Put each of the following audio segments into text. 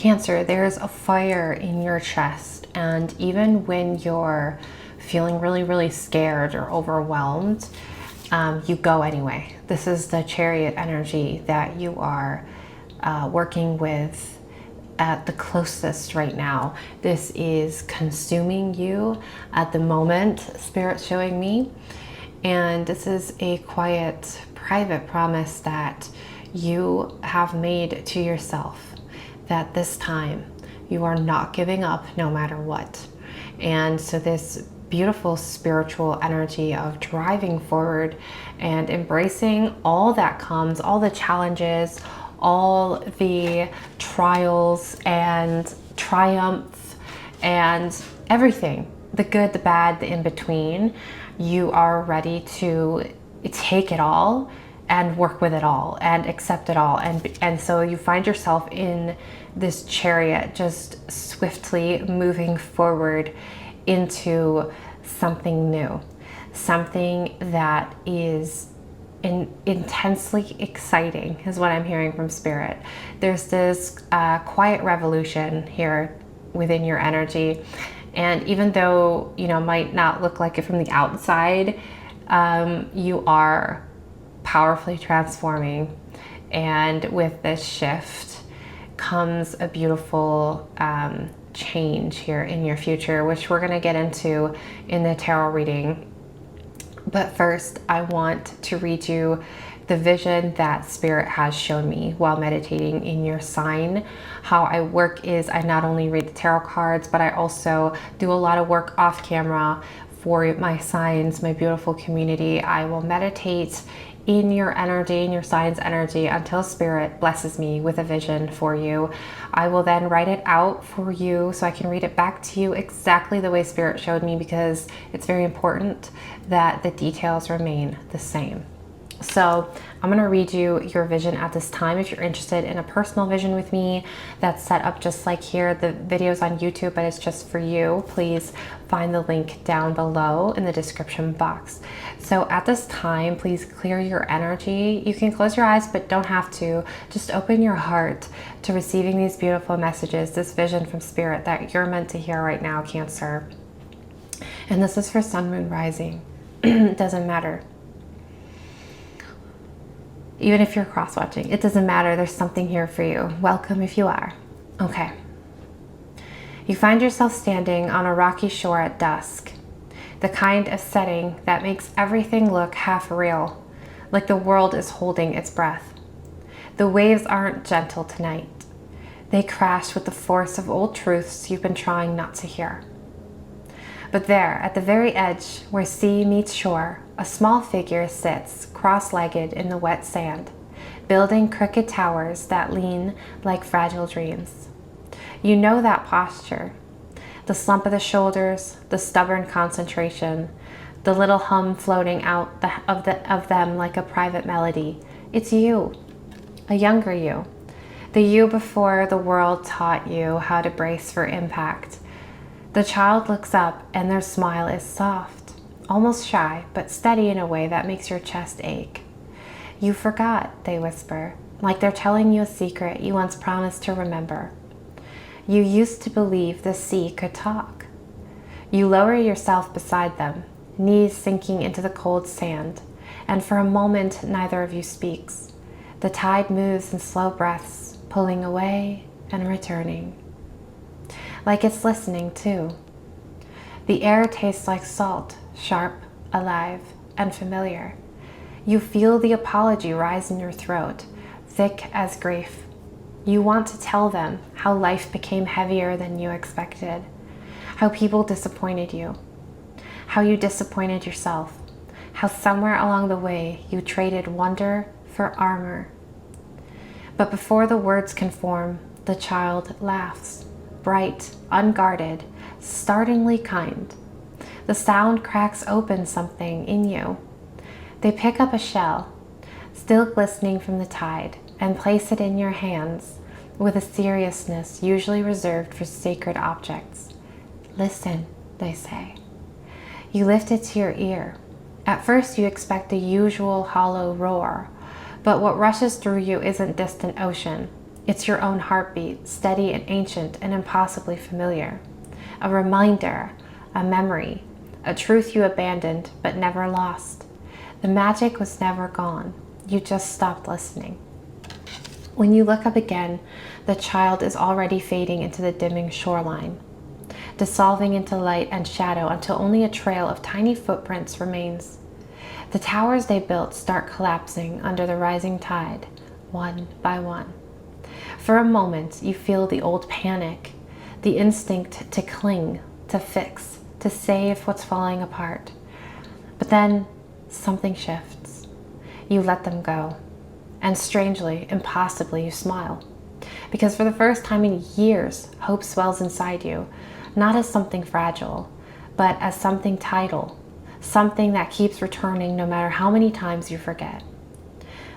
Cancer, there's a fire in your chest, and even when you're feeling really, really scared or overwhelmed, you go anyway. This is the Chariot energy that you are working with at the closest right now. This is consuming you at the moment, Spirit's showing me. And this is a quiet, private promise that you have made to yourself, that this time you are not giving up no matter what. And so this beautiful spiritual energy of driving forward and embracing all that comes, all the challenges, all the trials and triumphs and everything, the good, the bad, the in-between. You are ready to take it all and work with it all and accept it all. And so you find yourself in this chariot just swiftly moving forward into something new, something that is intensely exciting is what I'm hearing from Spirit. There's this quiet revolution here within your energy. And even though, you know, might not look like it from the outside, you are powerfully transforming. And with this shift comes a beautiful change here in your future, which we're going to get into in the tarot reading. But first, I want to read you the vision that Spirit has shown me while meditating in your sign. How I work is I not only read the tarot cards, but I also do a lot of work off camera for my signs, my beautiful community. I will meditate in your energy, in your sign's energy, until Spirit blesses me with a vision for you. I will then write it out for you so I can read it back to you exactly the way Spirit showed me, because it's very important that the details remain the same. So I'm going to read you your vision at this time. If you're interested in a personal vision with me that's set up just like here, the video's on YouTube, but it's just for you, please find the link down below in the description box. So at this time, please clear your energy. You can close your eyes, but don't have to. Just open your heart to receiving these beautiful messages, this vision from Spirit that you're meant to hear right now, Cancer. And this is for Sun, Moon, Rising. It doesn't matter. Even if you're cross-watching, it doesn't matter. There's something here for you. Welcome if you are. Okay. You find yourself standing on a rocky shore at dusk, the kind of setting that makes everything look half real, like the world is holding its breath. The waves aren't gentle tonight. They crash with the force of old truths you've been trying not to hear. But there, at the very edge where sea meets shore, a small figure sits cross-legged in the wet sand, building crooked towers that lean like fragile dreams. You know that posture, the slump of the shoulders, the stubborn concentration, the little hum floating out of them like a private melody. It's you, a younger you, the you before the world taught you how to brace for impact. The child looks up and their smile is soft, almost shy, but steady in a way that makes your chest ache. You forgot, they whisper, like they're telling you a secret you once promised to remember. You used to believe the sea could talk. You lower yourself beside them, knees sinking into the cold sand, and for a moment neither of you speaks. The tide moves in slow breaths, pulling away and returning. Like it's listening too. The air tastes like salt, sharp, alive, and familiar. You feel the apology rise in your throat, thick as grief. You want to tell them how life became heavier than you expected, how people disappointed you, how you disappointed yourself, how somewhere along the way you traded wonder for armor. But before the words can form, the child laughs, bright, unguarded, startlingly kind. The sound cracks open something in you. They pick up a shell, still glistening from the tide, and place it in your hands with a seriousness usually reserved for sacred objects. Listen, they say. You lift it to your ear. At first you expect the usual hollow roar, but what rushes through you isn't distant ocean. It's your own heartbeat, steady and ancient and impossibly familiar. A reminder, a memory, a truth you abandoned but never lost. The magic was never gone. You just stopped listening. When you look up again, the child is already fading into the dimming shoreline, dissolving into light and shadow until only a trail of tiny footprints remains. The towers they built start collapsing under the rising tide, one by one. For a moment, you feel the old panic, the instinct to cling, to fix, to save what's falling apart. But then something shifts. You let them go. And strangely, impossibly, you smile. Because for the first time in years, hope swells inside you, not as something fragile, but as something tidal, something that keeps returning no matter how many times you forget.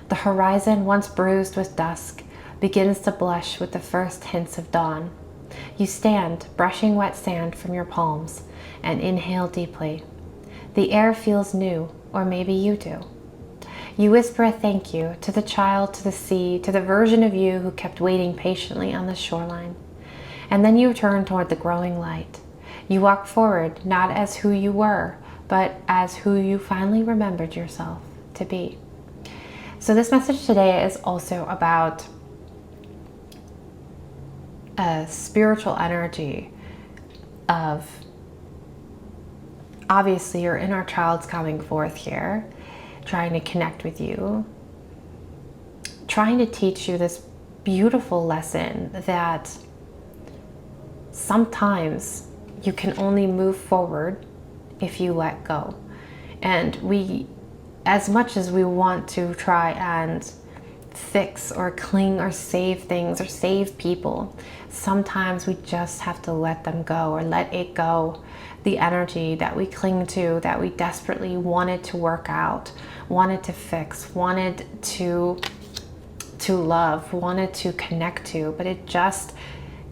The horizon, once bruised with dusk, begins to blush with the first hints of dawn. You stand, brushing wet sand from your palms, and inhale deeply. The air feels new, or maybe you do. You whisper a thank you to the child, to the sea, to the version of you who kept waiting patiently on the shoreline. And then you turn toward the growing light. You walk forward, not as who you were, but as who you finally remembered yourself to be. So this message today is also about a spiritual energy of, obviously your inner child's coming forth here, trying to connect with you, trying to teach you this beautiful lesson that sometimes you can only move forward if you let go. And we, as much as we want to try and fix or cling or save things or save people, sometimes we just have to let them go or let it go. The energy that we cling to, that we desperately wanted to work out, wanted to fix, wanted to love, wanted to connect to, but it just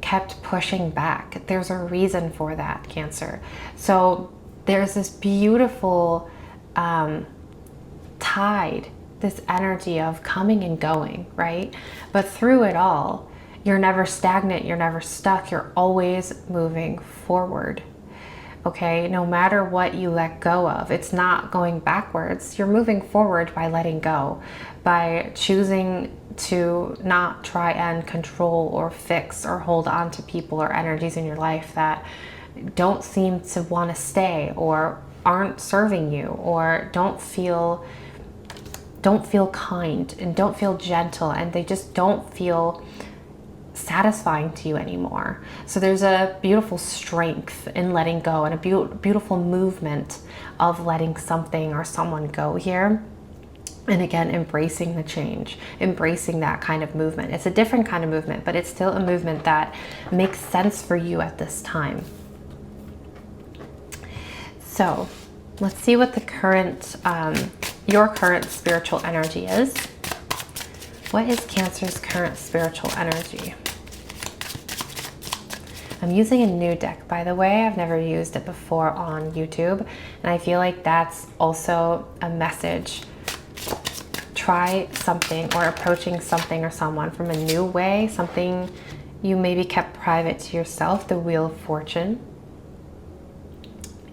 kept pushing back. There's a reason for that, Cancer. So there's this beautiful tide, this energy of coming and going, right? But through it all, you're never stagnant, you're never stuck, you're always moving forward. Okay, no matter what you let go of, it's not going backwards. You're moving forward by letting go, by choosing to not try and control or fix or hold on to people or energies in your life that don't seem to want to stay or aren't serving you or don't feel kind and don't feel gentle, and they just don't feel satisfying to you anymore. So there's a beautiful strength in letting go and a beautiful movement of letting something or someone go here. And again, embracing the change, embracing that kind of movement. It's a different kind of movement, but it's still a movement that makes sense for you at this time. So let's see what the current, your current spiritual energy is. What is Cancer's current spiritual energy? I'm using a new deck, by the way. I've never used it before on YouTube, and I feel like that's also a message. Try something or approaching something or someone from a new way, something you maybe kept private to yourself, the Wheel of Fortune.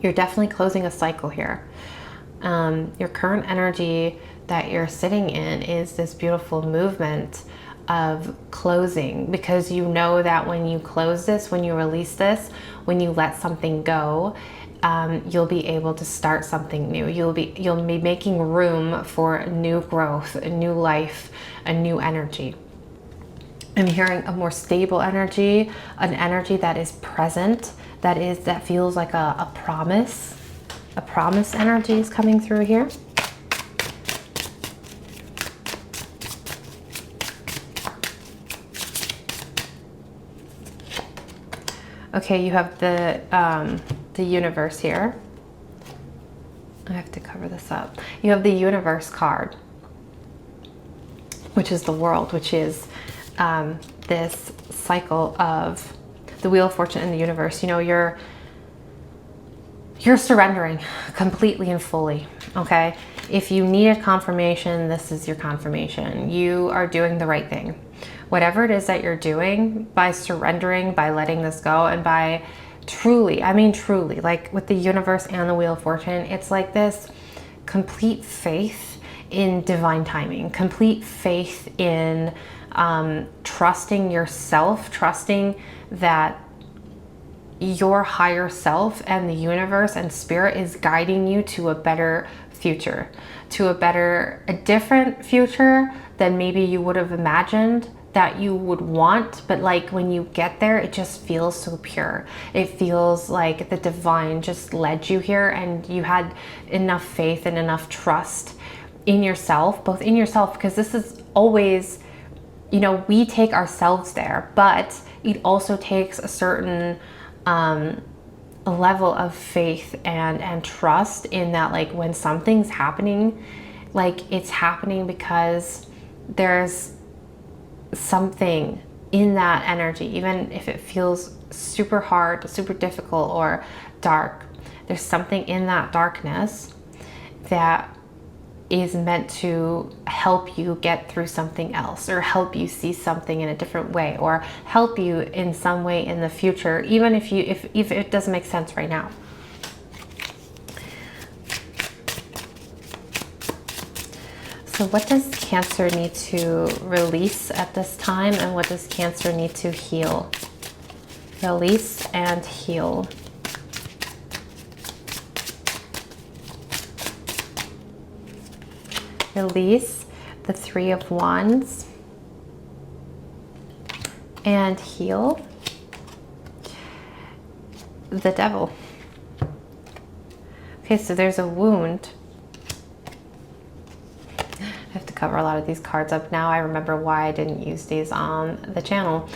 You're definitely closing a cycle here. Your current energy that you're sitting in is this beautiful movement of closing, because you know that when you close this, when you release this, when you let something go, you'll be able to start something new. You'll be making room for new growth, a new life, a new energy. I'm hearing a more stable energy, an energy that is present, that feels like a promise. A promise energy is coming through here. Okay, you have the universe here. I have to cover this up. You have the universe card, which is the world, which is this cycle of the Wheel of Fortune in the universe. You know, you're surrendering completely and fully, okay? If you need a confirmation, this is your confirmation. You are doing the right thing. whatever it is that you're doing, by surrendering, by letting this go, and by truly, I mean truly, like with the universe and the Wheel of Fortune, it's like this complete faith in divine timing, complete faith in trusting yourself, trusting that your higher self and the universe and spirit is guiding you to a better future, to a different future than maybe you would have imagined that you would want. But like when you get there, it just feels so pure. It feels like the divine just led you here, and you had enough faith and enough trust in yourself, both in yourself, because this is always, you know, we take ourselves there, but it also takes a certain level of faith and trust in that, like when something's happening, like it's happening because there's something in that energy, even if it feels super hard, super difficult, or dark. There's something in that darkness that is meant to help you get through something else, or help you see something in a different way, or help you in some way in the future, even if it doesn't make sense right now. So what does Cancer need to release at this time, and what does Cancer need to heal? Release and heal. Release, the Three of Wands, and heal, the Devil. Okay, so there's a wound. I have to cover a lot of these cards up now. I remember why I didn't use these on the channel.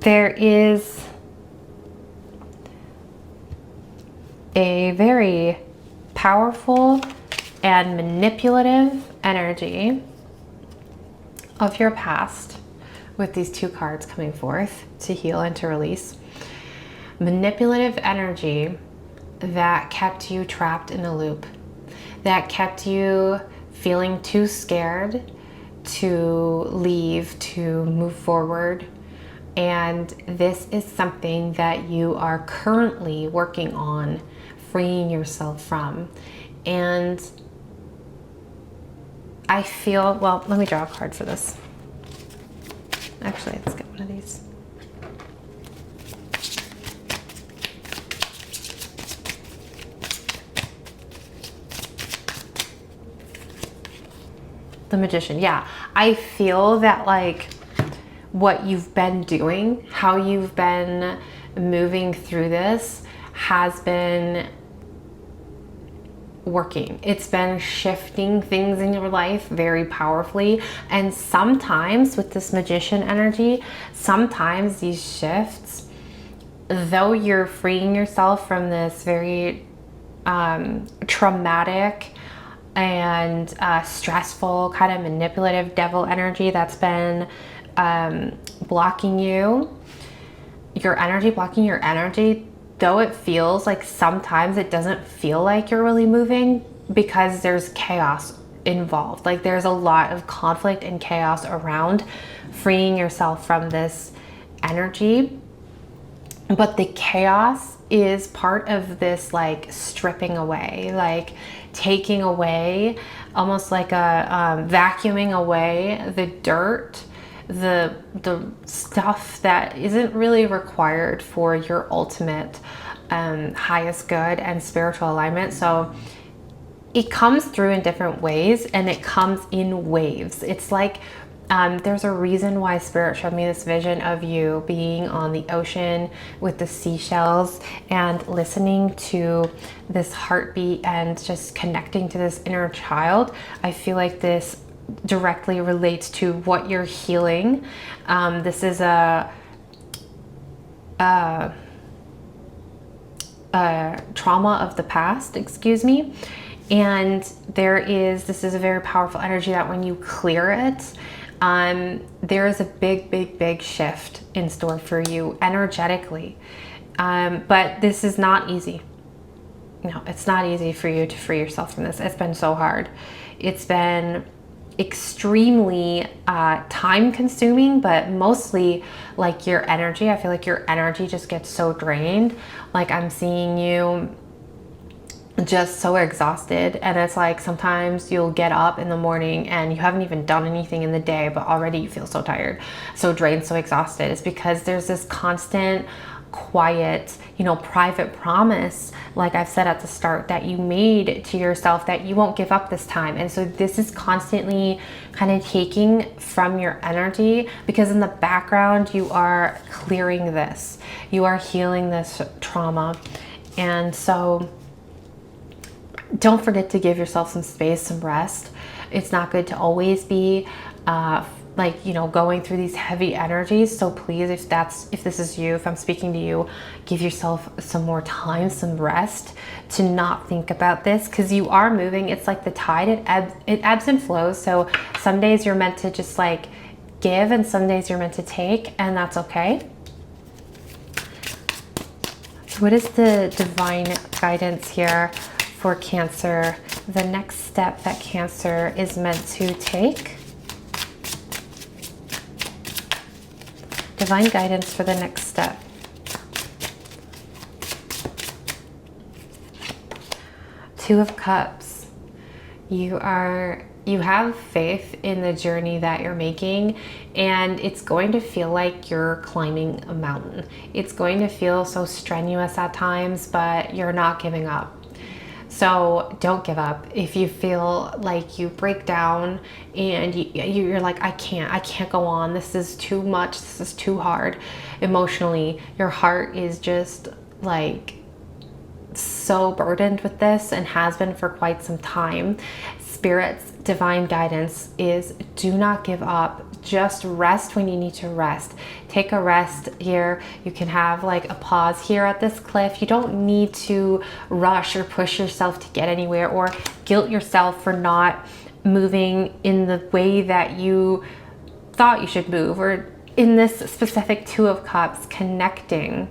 There is a very powerful and manipulative energy of your past with these two cards coming forth, to heal and to release. Manipulative energy that kept you trapped in a loop, that kept you feeling too scared to leave, to move forward. And this is something that you are currently working on freeing yourself from. And I feel, well, let me draw a card for this. Actually, let's get one of these. The Magician. Yeah, I feel that like what you've been doing, how you've been moving through this has been working. It's been shifting things in your life very powerfully. And sometimes with this Magician energy, sometimes these shifts, though you're freeing yourself from this very traumatic and stressful kind of manipulative devil energy that's been blocking you, blocking your energy, though it feels like sometimes it doesn't feel like you're really moving because there's chaos involved. Like there's a lot of conflict and chaos around freeing yourself from this energy. But the chaos is part of this like stripping away, like taking away, almost like a vacuuming away the dirt, the stuff that isn't really required for your ultimate highest good and spiritual alignment. So it comes through in different ways, and it comes in waves. It's like there's a reason why Spirit showed me this vision of you being on the ocean with the seashells and listening to this heartbeat and just connecting to this inner child. I feel like this directly relates to what you're healing. This is a trauma of the past, excuse me. And this is a very powerful energy that when you clear it, there is a big shift in store for you energetically. But this is not easy. No, it's not easy for you to free yourself from this. It's been so hard. It's been extremely time consuming, but mostly like your energy. I feel like your energy just gets so drained. Like I'm seeing you just so exhausted, and it's like sometimes you'll get up in the morning and you haven't even done anything in the day, but already you feel so tired, so drained, so exhausted. It's because there's this constant quiet, private promise, like I've said at the start, that you made to yourself that you won't give up this time. And so this is constantly kind of taking from your energy, because in the background you are clearing this, you are healing this trauma. And so don't forget to give yourself some space, some rest. It's not good to always be going through these heavy energies. So please, if this is you, if I'm speaking to you, give yourself some more time, some rest to not think about this, because you are moving. It's like the tide, it ebbs and flows. So some days you're meant to just like give, and some days you're meant to take, and that's okay. So what is the divine guidance here for Cancer? The next step that Cancer is meant to take. Divine guidance for the next step. Two of Cups. You have faith in the journey that you're making, and it's going to feel like you're climbing a mountain. It's going to feel so strenuous at times, but you're not giving up. So don't give up. If you feel like you break down and you're like, I can't go on. This is too much. This is too hard. Emotionally, your heart is just like so burdened with this and has been for quite some time. Spirit's divine guidance is do not give up. Just rest when you need to rest. Take a rest here. You can have like a pause here at this cliff. You don't need to rush or push yourself to get anywhere, or guilt yourself for not moving in the way that you thought you should move, or in this specific Two of Cups, connecting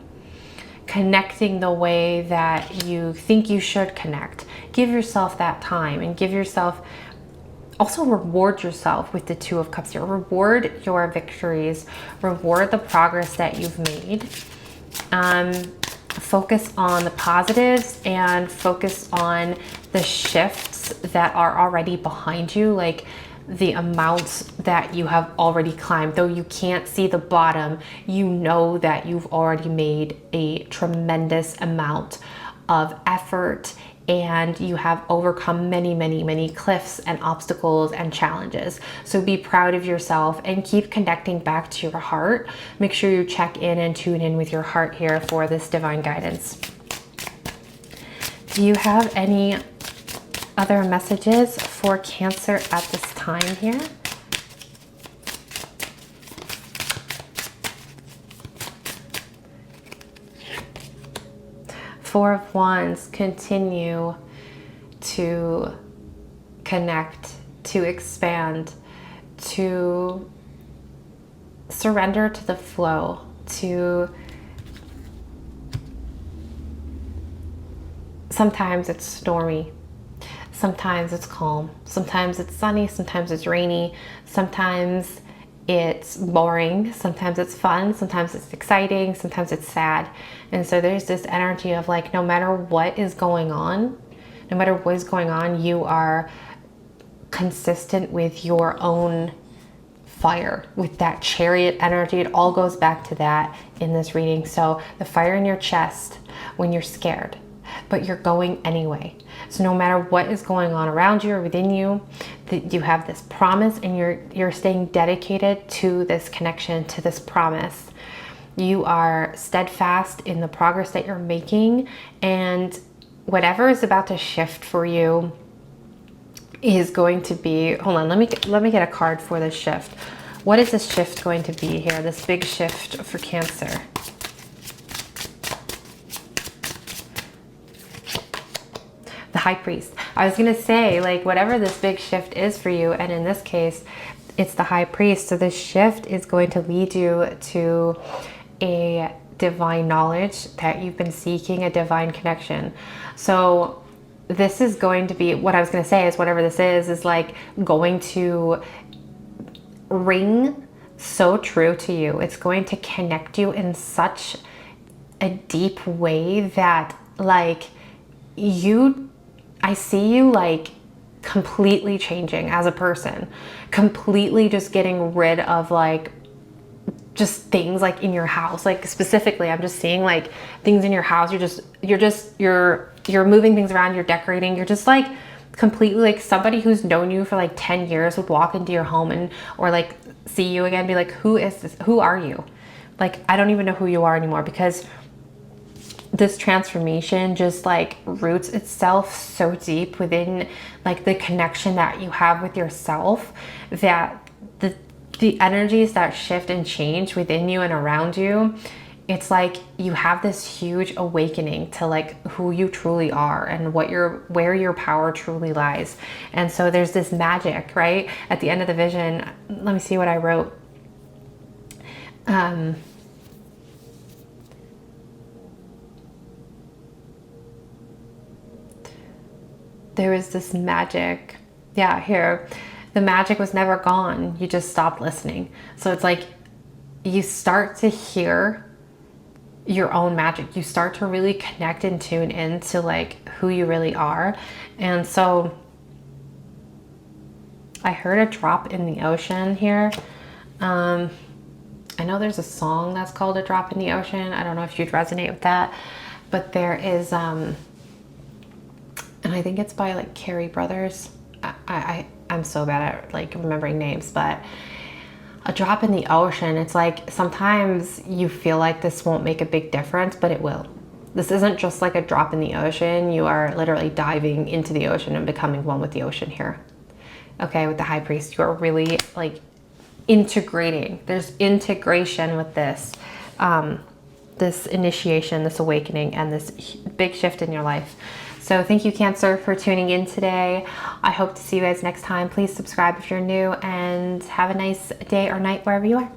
the way that you think you should connect. Give yourself that time, and give yourself, also reward yourself with the Two of Cups here. Reward your victories, reward the progress that you've made. Focus on the positives and focus on the shifts that are already behind you, like the amounts that you have already climbed. Though you can't see the bottom, you know that you've already made a tremendous amount of effort, and you have overcome many, many, many cliffs and obstacles and challenges. So be proud of yourself and keep connecting back to your heart. Make sure you check in and tune in with your heart here for this divine guidance. Do you have any other messages for Cancer at this time here? Four of Wands. Continue to connect, to expand, to surrender to the flow, to sometimes it's stormy, sometimes it's calm, sometimes it's sunny, sometimes it's rainy, sometimes it's boring, sometimes it's fun, sometimes it's exciting, sometimes it's sad. And so there's this energy of like, no matter what is going on, you are consistent with your own fire, with that Chariot energy. It all goes back to that in this reading. So the fire in your chest when you're scared, but you're going anyway. So no matter what is going on around you or within you, that you have this promise, and you're staying dedicated to this connection, to this promise. You are steadfast in the progress that you're making, and whatever is about to shift for you is going to be, hold on, let me get a card for this shift. What is this shift going to be here? This big shift for Cancer. The High Priest. I was going to say, like, whatever this big shift is for you, and in this case, it's the High Priest. So this shift is going to lead you to a divine knowledge that you've been seeking, a divine connection. So this is going to be, what I was going to say is, whatever this is like going to ring so true to you. It's going to connect you in such a deep way that like I see you like completely changing as a person, completely just getting rid of like just things like in your house. Like specifically, I'm just seeing like things in your house. You're moving things around, you're decorating, you're just like completely like somebody who's known you for like 10 years would walk into your home and or like see you again, be like, who is this? Who are you? Like, I don't even know who you are anymore, because this transformation just like roots itself so deep within like the connection that you have with yourself, that the energies that shift and change within you and around you, it's like you have this huge awakening to like who you truly are and where your power truly lies. And so there's this magic, right? At the end of the vision, let me see what I wrote. There was this magic. Yeah, here. The magic was never gone. You just stopped listening. So it's like you start to hear your own magic. You start to really connect and tune into like who you really are. And so I heard a drop in the ocean here. I know there's a song that's called A Drop in the Ocean. I don't know if you'd resonate with that, but there is, and I think it's by like Carey Brothers. I'm so bad at like remembering names, but a drop in the ocean. It's like sometimes you feel like this won't make a big difference, but it will. This isn't just like a drop in the ocean. You are literally diving into the ocean and becoming one with the ocean here. Okay, with the High Priest, you are really like integrating. There's integration with this, this initiation, this awakening, and this big shift in your life. So thank you, Cancer, for tuning in today. I hope to see you guys next time. Please subscribe if you're new, and have a nice day or night wherever you are.